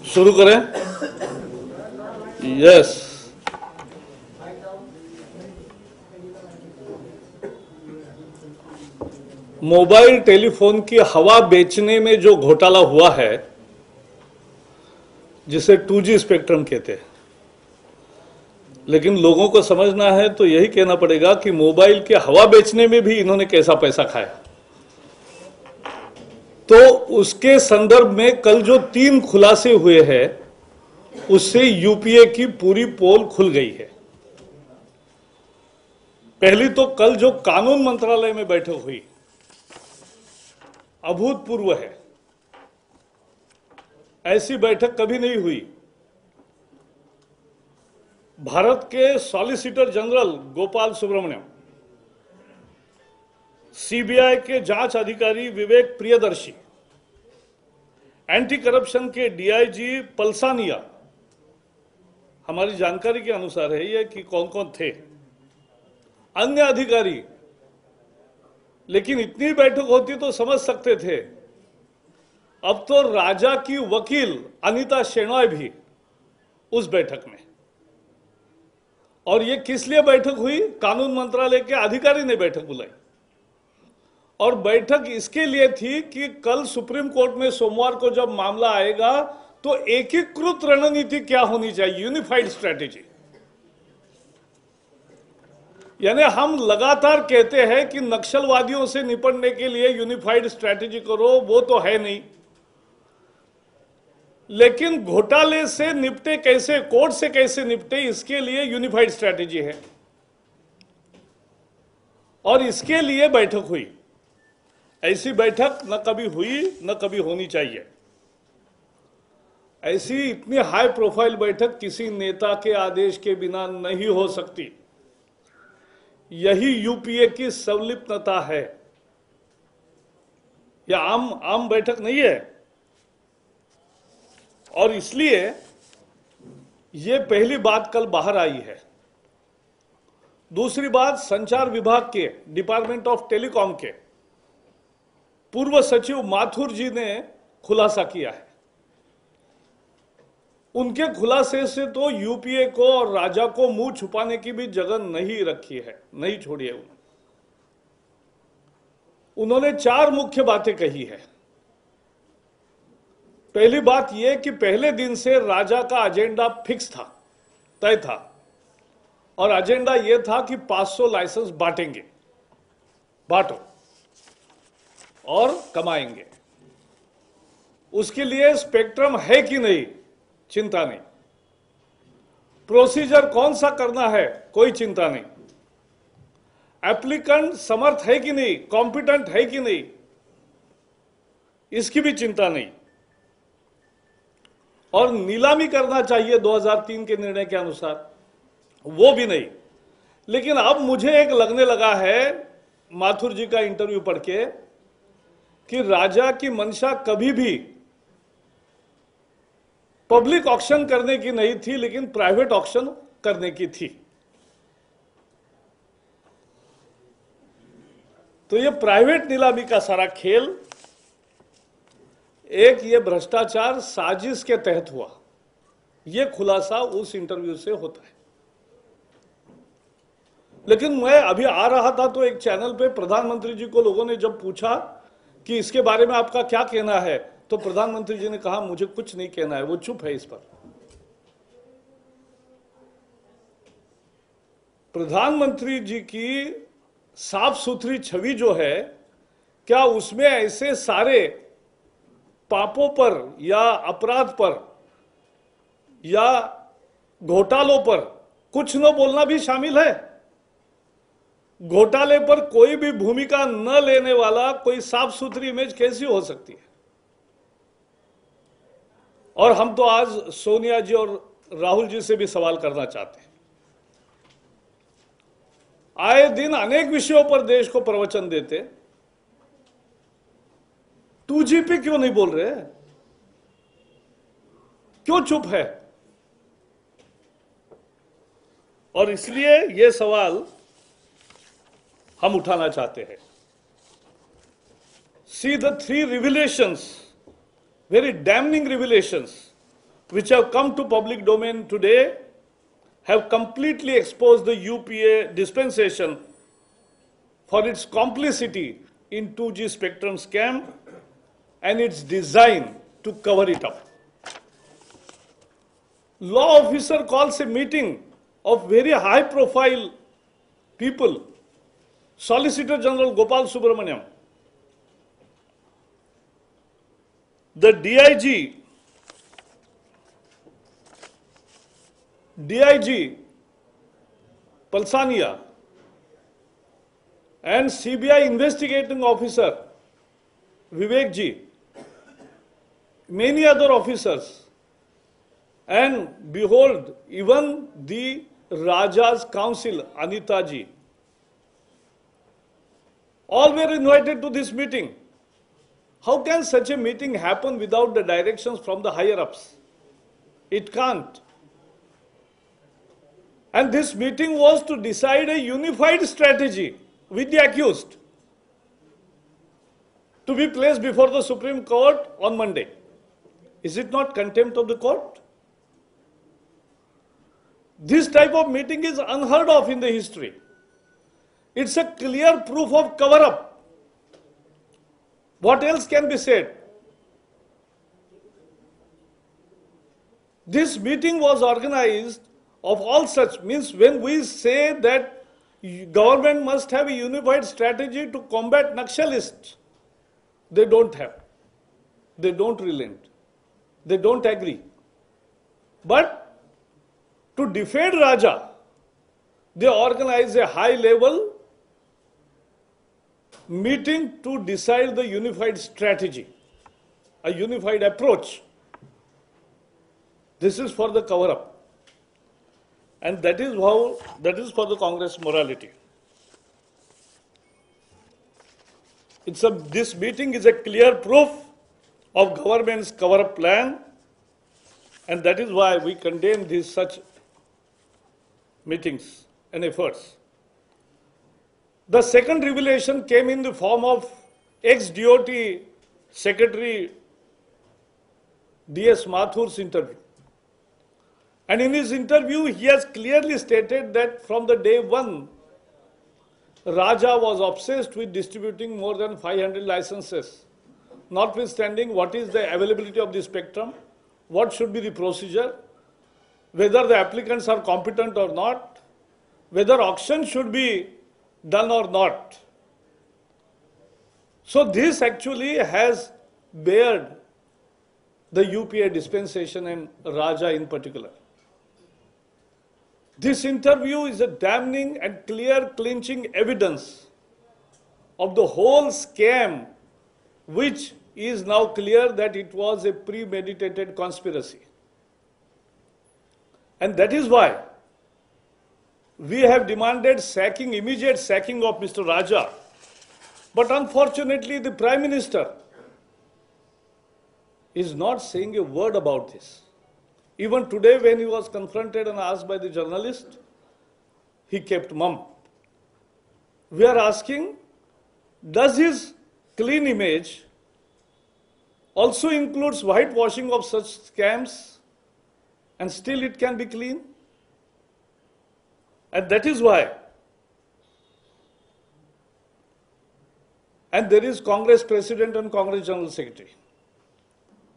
शुरू करें। Yes, mobile telephone की हवा बेचने में जो घोटाला हुआ है, जिसे 2G स्पेक्ट्रम कहते हैं, लेकिन लोगों को समझना है तो यही कहना पड़ेगा कि मोबाइल के हवा बेचने में भी इन्होंने कैसा पैसा खाया। तो उसके संदर्भ में कल जो 3 खुलासे हुए हैं, उससे यूपीए की पूरी पोल खुल गई है। पहली तो कल जो कानून मंत्रालय में बैठक हुई, अभूतपूर्व है। ऐसी बैठक कभी नहीं हुई। भारत के solicitor general Gopal Subramaniam, CBI के जांच अधिकारी विवेक प्रियदर्शी, एंटी करप्शन के डीआईजी पलसानिया, हमारी जानकारी के अनुसार है ये कि कौन कौन थे, अन्य अधिकारी। लेकिन इतनी बैठक होती तो समझ सकते थे। अब तो राजा की वकील अनीता शेनॉय भी उस बैठक में। और ये किस लिए बैठक हुई? कानून मंत्रालय के अधिकारी ने बैठक बुलाई। और बैठक इसके लिए थी कि कल सुप्रीम कोर्ट में सोमवार को जब मामला आएगा तो एकीकृत रणनीति क्या होनी चाहिए, यूनिफाइड स्ट्रैटेजी। यानी हम लगातार कहते हैं कि नक्सलवादियों से निपटने के लिए यूनिफाइड स्ट्रैटेजी करो, वो तो है नहीं, लेकिन घोटाले से निपटे कैसे, कोर्ट से कैसे निपटे, इसके लिए यूनिफाइड स्ट्रैटेजी है। और इसके लिए बैठक हुई। ऐसी बैठक न कभी हुई न कभी होनी चाहिए। ऐसी इतनी हाई प्रोफाइल बैठक किसी नेता के आदेश के बिना नहीं हो सकती। यही यूपीए की संलिप्तता है। यह आम बैठक नहीं है। और इसलिए यह पहली बात कल बाहर आई है। दूसरी बात, संचार विभाग के डिपार्टमेंट ऑफ टेलीकॉम के पूर्व सचिव माथुर जी ने खुलासा किया है। उनके खुलासे से तो यूपीए को और राजा को मुंह छुपाने की भी जगह नहीं रखी है, नहीं छोड़ी है। उन्होंने 4 मुख्य बातें कही है। पहली बात यह कि पहले दिन से राजा का एजेंडा फिक्स था, तय था। और एजेंडा यह था कि 500 लाइसेंस बांटेंगे, बांटो और कमाएंगे। उसके लिए स्पेक्ट्रम है कि नहीं, चिंता नहीं। प्रोसीजर कौन सा करना है, कोई चिंता नहीं। एप्लीकेंट समर्थ है कि नहीं, कॉम्पिटेंट है कि नहीं, इसकी भी चिंता नहीं। और नीलामी करना चाहिए 2003 के निर्णय के अनुसार, वो भी नहीं। लेकिन अब मुझे एक लगने लगा है माथुर जी का इंटरव्यू पढ़ के कि राजा की मंशा कभी भी पब्लिक ऑक्शन करने की नहीं थी, लेकिन प्राइवेट ऑक्शन करने की थी। तो ये प्राइवेट नीलामी का सारा खेल एक ये भ्रष्टाचार साजिश के तहत हुआ, ये खुलासा उस इंटरव्यू से होता है। लेकिन मैं अभी आ रहा था तो एक चैनल पे प्रधानमंत्री जी को लोगों ने जब पूछा कि इसके बारे में आपका क्या कहना है, तो प्रधानमंत्री जी ने कहा मुझे कुछ नहीं कहना है, वो चुप है इस पर। प्रधानमंत्री जी की साफ सुथरी छवि जो है, क्या उसमें ऐसे सारे पापों पर या अपराध पर या घोटालों पर कुछ न बोलना भी शामिल है? घोटाले पर कोई भी भूमिका न लेने वाला कोई साफ सुथरी इमेज कैसी हो सकती है? और हम तो आज सोनिया जी और राहुल जी से भी सवाल करना चाहते हैं। आए दिन अनेक विषयों पर देश को प्रवचन देते, 2G पे क्यों नहीं बोल रहे? क्यों चुप है? और इसलिए यह सवाल हम उठाना चाहते हैं। See the 3 revelations, very damning revelations which have come to public domain today have completely exposed the UPA dispensation for its complicity in 2G spectrum scam and its design to cover it up. Law officer calls a meeting of very high profile people, Solicitor General Gopal Subramaniam, the DIG Palsania, and CBI investigating officer Vivek Ji, many other officers, and behold, even the Raja's council, Anita Ji, all were invited to this meeting. How can such a meeting happen without the directions from the higher ups? It can't. And this meeting was to decide a unified strategy with the accused to be placed before the Supreme Court on Monday. Is it not contempt of the court? This type of meeting is unheard of in the history. It's a clear proof of cover-up. What else can be said? This meeting was organized of all such, means when we say that government must have a unified strategy to combat Naxalists, they don't have. They don't relent. They don't agree. But to defend Raja, they organize a high-level meeting to decide the unified strategy, a unified approach. This is for the cover-up. And that is for the Congress morality. This meeting is a clear proof of government's cover-up plan, and that is why we condemn these such meetings and efforts. The second revelation came in the form of ex-DOT Secretary D.S. Mathur's interview. And in his interview, he has clearly stated that from the day one, Raja was obsessed with distributing more than 500 licenses, notwithstanding what is the availability of the spectrum, what should be the procedure, whether the applicants are competent or not, whether auction should be done or not. So this actually has bared the UPA dispensation and Raja in particular. This interview is a damning and clear clinching evidence of the whole scam, which is now clear that it was a premeditated conspiracy. And that is why we have demanded immediate sacking of Mr. Raja. But unfortunately, the Prime Minister is not saying a word about this. Even today, when he was confronted and asked by the journalist, he kept mum. We are asking, does his clean image also includes whitewashing of such scams, and still it can be clean? And that is why. And there is Congress President and Congress General Secretary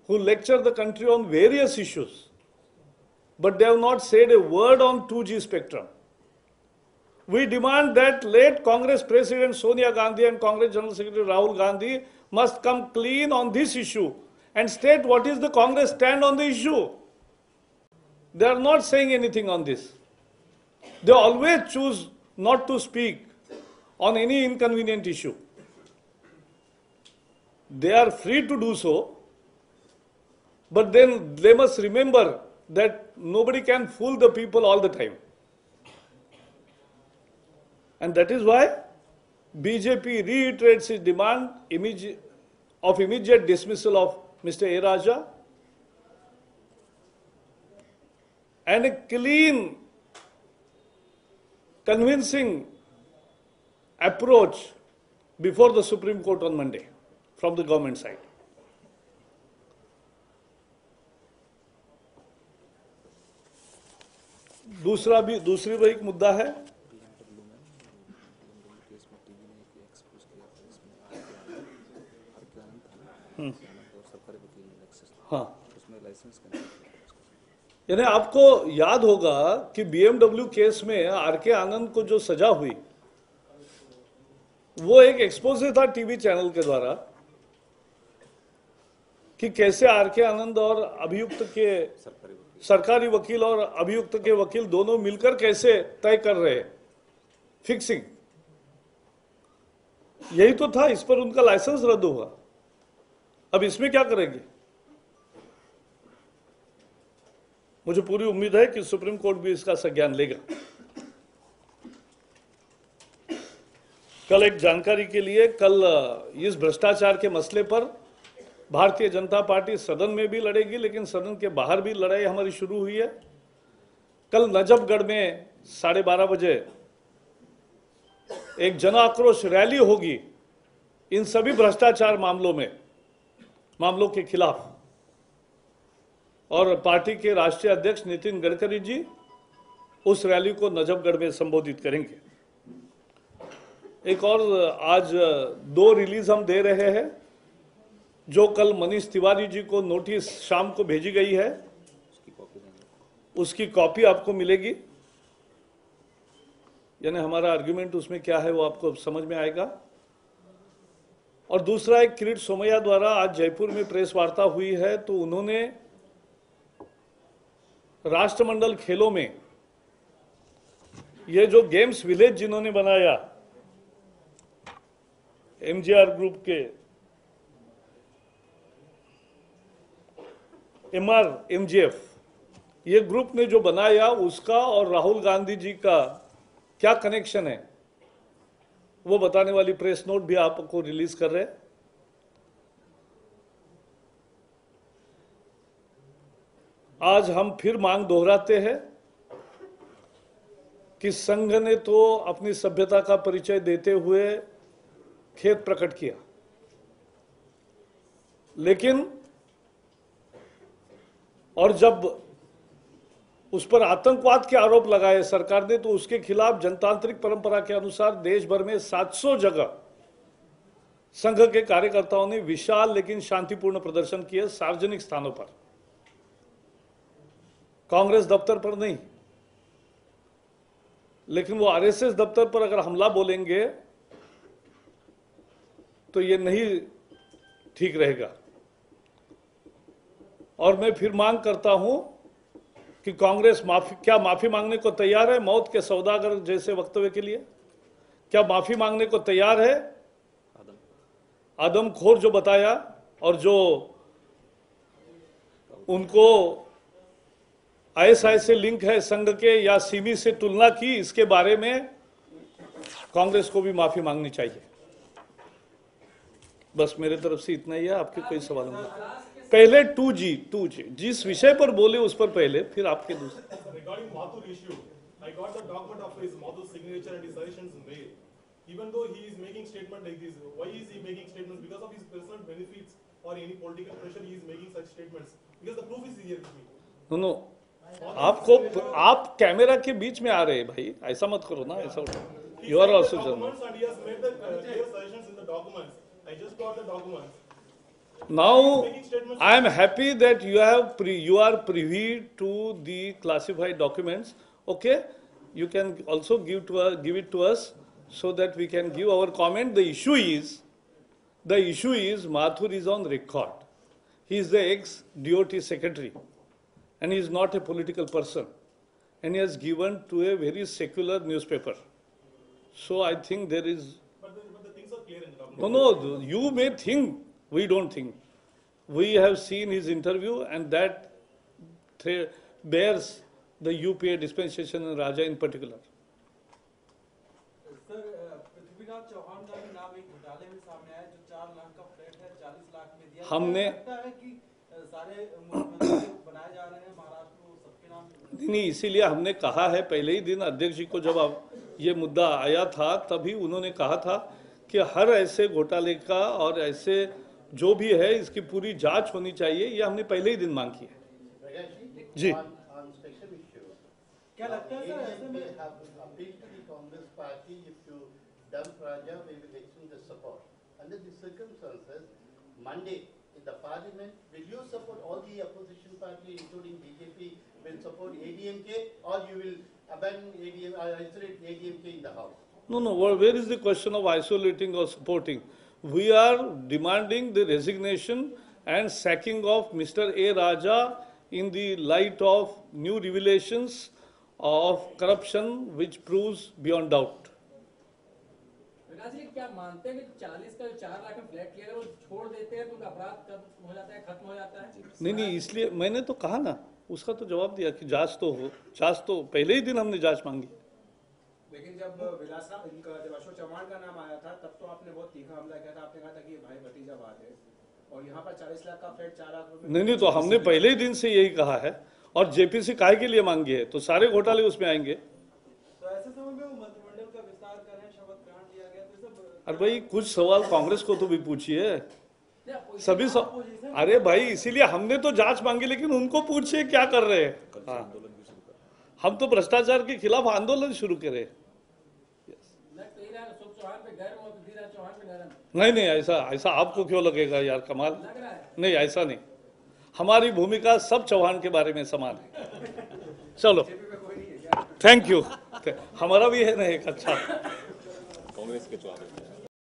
who lecture the country on various issues, but they have not said a word on 2G spectrum. We demand that late Congress President Sonia Gandhi and Congress General Secretary Rahul Gandhi must come clean on this issue and state what is the Congress stand on the issue. They are not saying anything on this. They always choose not to speak on any inconvenient issue. They are free to do so, but then they must remember that nobody can fool the people all the time. And that is why BJP reiterates its demand of immediate dismissal of Mr. A. Raja and a clean, convincing approach before the Supreme Court on Monday from the government side. दूसरी भी एक मुद्दा है। हाँ, यानी आपको याद होगा कि BMW केस में आर.के. आनंद को जो सजा हुई वो एक एक्सपोजे था टीवी चैनल के द्वारा कि कैसे आर.के. आनंद और अभियुक्त के सरकारी वकील और अभियुक्त के वकील दोनों मिलकर कैसे तय कर रहे हैं फिक्सिंग। यही तो था, इस पर उनका लाइसेंस रद्द हुआ। अब इसमें क्या करेंगे? मुझे पूरी उम्मीद है कि सुप्रीम कोर्ट भी इसका संज्ञान लेगा। कल एक जानकारी के लिए, कल इस भ्रष्टाचार के मसले पर भारतीय जनता पार्टी सदन में भी लड़ेगी, लेकिन सदन के बाहर भी लड़ाई हमारी शुरू हुई है। कल नजफगढ़ में 12:30 बजे एक जन आक्रोश रैली होगी इन सभी भ्रष्टाचार मामलों के खिलाफ, और पार्टी के राष्ट्रीय अध्यक्ष नितिन गडकरी जी उस रैली को नजफगढ़ में संबोधित करेंगे। एक और आज 2 रिलीज हम दे रहे हैं। जो कल मनीष तिवारी जी को नोटिस शाम को भेजी गई है, उसकी कॉपी आपको मिलेगी। यानी हमारा आर्ग्यूमेंट उसमें क्या है वो आपको समझ में आएगा। और दूसरा, एक किरीट सोमैया द्वारा आज जयपुर में प्रेस वार्ता हुई है, तो उन्होंने राष्ट्रमंडल खेलों में ये जो गेम्स विलेज जिन्होंने बनाया MGR ग्रुप के MGF, ये ग्रुप ने जो बनाया उसका और राहुल गांधी जी का क्या कनेक्शन है वो बताने वाली प्रेस नोट भी आपको रिलीज कर रहे हैं। आज हम फिर मांग दोहराते हैं कि संघ ने तो अपनी सभ्यता का परिचय देते हुए खेद प्रकट किया, लेकिन और जब उस पर आतंकवाद के आरोप लगाए सरकार ने, तो उसके खिलाफ जनतांत्रिक परंपरा के अनुसार देश भर में 700 जगह संघ के कार्यकर्ताओं ने विशाल लेकिन शांतिपूर्ण प्रदर्शन किए सार्वजनिक स्थानों पर, कांग्रेस दफ्तर पर नहीं। लेकिन वो RSS दफ्तर पर अगर हमला बोलेंगे तो ये नहीं ठीक रहेगा। और मैं फिर मांग करता हूं कि कांग्रेस क्या माफी मांगने को तैयार है मौत के सौदागर जैसे वक्तव्य के लिए? क्या माफी मांगने को तैयार है? आदमखोर जो बताया और जो उनको ISI से लिंक है संघ के या सिमी से तुलना की, इसके बारे में कांग्रेस को भी माफी मांगनी चाहिए। बस मेरे तरफ से इतना ही है। आपके कोई सवाल नहीं? पहले 2G जिस विषय पर बोले उस पर पहले, फिर आपके दूसरे। Regarding Mathur issue, I got the document of his Mathur's signature and his suggestions mail. Even though he is making statement like this, why is he making statements? Because of his personal benefits or any political pressure, he is making such statements. Because the proof is here with me. No, आप camera के बीच में आ रहे हैं भाई, ऐसा मत करो ना, ऐसा you are also journalist. And he has made the clear suggestions in the documents. I just got the documents. Now I am happy that you are privy to the classified documents. Okay, you can also give it to us so that we can give our comment. The issue is Mathur is on record. He is the ex-DOT secretary and he is not a political person, and he has given to a very secular newspaper. So I think there is. But the things are clear in the document. No, you may think, we don't think. We have seen his interview, and that bears the UPA dispensation and Raja in particular. Sir, Prithviraj Chauhan का भी नाम एक घोटाले में सामने आया, जो 4 लाख का फ्लैट है 40 लाख में दिया। हमने लगता है कि सारे मुख्यमंत्री बनाए जा रहे हैं महाराष्ट्र को सबके नाम। नहीं, इसीलिए हमने कहा है पहले ही दिन अध्यक्ष जी को, जब ये मुद्दा आया था तभी उन्होंने कहा था कि हर ऐसे घोटाले का और ऐसे जो भी है इसकी पूरी जांच होनी चाहिए। ये हमने पहले ही दिन मांग की है। जी, क्या लगता है सर ऐसे में have appealed to the Congress party, if you dump Raja, we will extend the support. Under the circumstances, Monday in the parliament, will you support all the opposition party, including BJP, will support ADMK, or you will abandon isolate ADMK in the house? No. Where is the question of isolating or supporting? We are demanding the resignation and sacking of Mr. A. Raja in the light of new revelations of corruption, which proves beyond doubt. विकास जी क्या मानते हैं कि 40 का जो 4 लाख में flat लिया अगर वो छोड़ देते हैं तो उनका अपराध खत्म हो जाता है, खत्म हो जाता है? नहीं, इसलिए मैंने तो कहा ना, उसका तो जवाब दिया कि जांच तो पहले ही दिन हमने जांच मांगी। लेकिन जब विलासराव इनका जब अशोक चव्हाण का नाम आया था तब तो आपने बहुत तीखा हमला किया था, आपने कहा था कि ये भाई भतीजावाद है, और यहाँ पर 40 लाख का फ्लैट 4 लाख रुपए। नहीं, तो हमने पहले ही दिन से यही कहा है, और जेपीसी काहे के लिए मांगी है, तो सारे घोटाले उसमें आएंगे। तो ऐसे समय में वो मंत्रिमंडल का विस्तार करें, शपथ ग्रहण किया गया, तो सब अरे भाई कुछ सवाल कांग्रेस को तो भी पूछिए, सभी अरे भाई इसीलिए हमने तो जांच मांगी, लेकिन उनको पूछिए क्या कर रहे हैं। हाँ, हम तो भ्रष्टाचार के खिलाफ आंदोलन शुरू करे। नहीं, ऐसा आपको क्यों लगेगा यार, कमाल। नहीं, ऐसा नहीं, हमारी भूमिका सब चौहान के बारे में समान है। चलो, थैंक यू। हमारा भी है ना एक अच्छा कांग्रेस के चौहान।